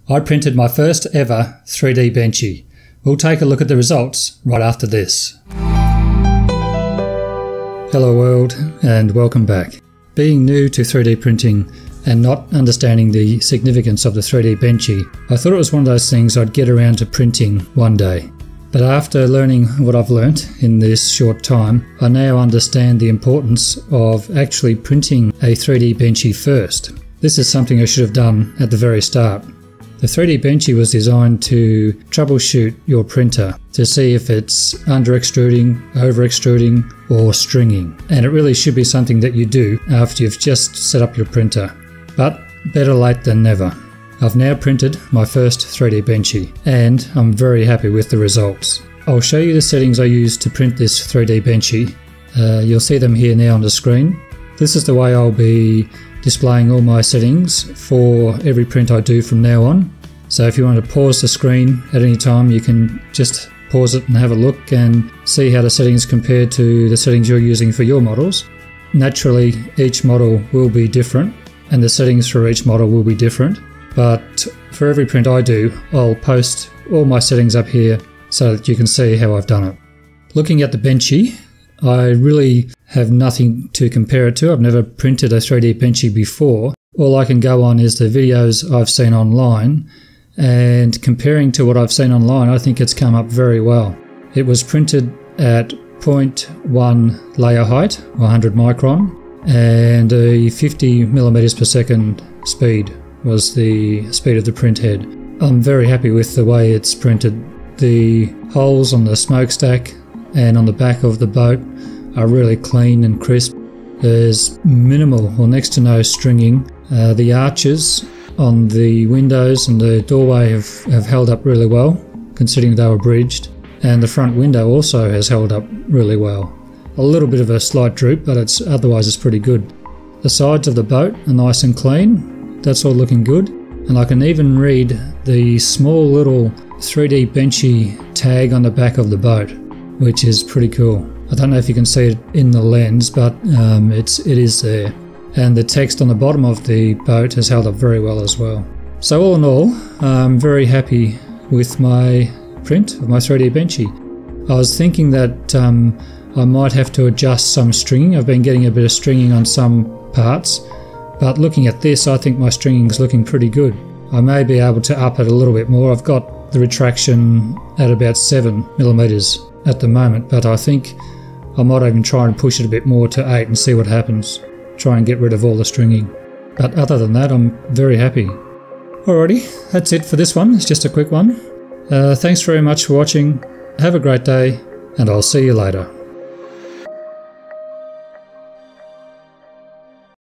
I printed my first ever 3DBenchy. We'll take a look at the results right after this. Hello world and welcome back. Being new to 3D printing and not understanding the significance of the 3DBenchy, I thought it was one of those things I'd get around to printing one day. But after learning what I've learnt in this short time, I now understand the importance of actually printing a 3DBenchy first. This is something I should have done at the very start. The 3DBenchy was designed to troubleshoot your printer to see if it's under extruding, over extruding or stringing. And it really should be something that you do after you've just set up your printer. But better late than never. I've now printed my first 3DBenchy and I'm very happy with the results. I'll show you the settings I used to print this 3DBenchy. You'll see them here now on the screen. This is the way I'll be displaying all my settings for every print I do from now on. So if you want to pause the screen at any time, you can just pause it and have a look and see how the settings compare to the settings you're using for your models. Naturally, each model will be different and the settings for each model will be different, but for every print I do, I'll post all my settings up here so that you can see how I've done it. Looking at the Benchy, I really have nothing to compare it to. I've never printed a 3DBenchy before. All I can go on is the videos I've seen online, and comparing to what I've seen online, I think it's come up very well. It was printed at 0.1 layer height, 100 micron, and a 50 millimeters per second speed was the speed of the print head. I'm very happy with the way it's printed. The holes on the smokestack and on the back of the boat are really clean and crisp. There's minimal or next to no stringing. The arches on the windows and the doorway have held up really well, considering they were bridged, and the front window also has held up really well. A little bit of a slight droop, but otherwise it's pretty good. The sides of the boat are nice and clean. That's all looking good, and I can even read the small little 3DBenchy tag on the back of the boat, which is pretty cool. I don't know if you can see it in the lens, but it is there. And the text on the bottom of the boat has held up very well as well. So all in all, I'm very happy with my print of my 3DBenchy. I was thinking that I might have to adjust some stringing. I've been getting a bit of stringing on some parts, but looking at this, I think my stringing is looking pretty good. I may be able to up it a little bit more. I've got the retraction at about 7 millimeters at the moment, but I think I might even try and push it a bit more to 8 and see what happens. Try and get rid of all the stringing. But other than that, I'm very happy. Alrighty, that's it for this one. It's just a quick one. Thanks very much for watching. Have a great day, and I'll see you later.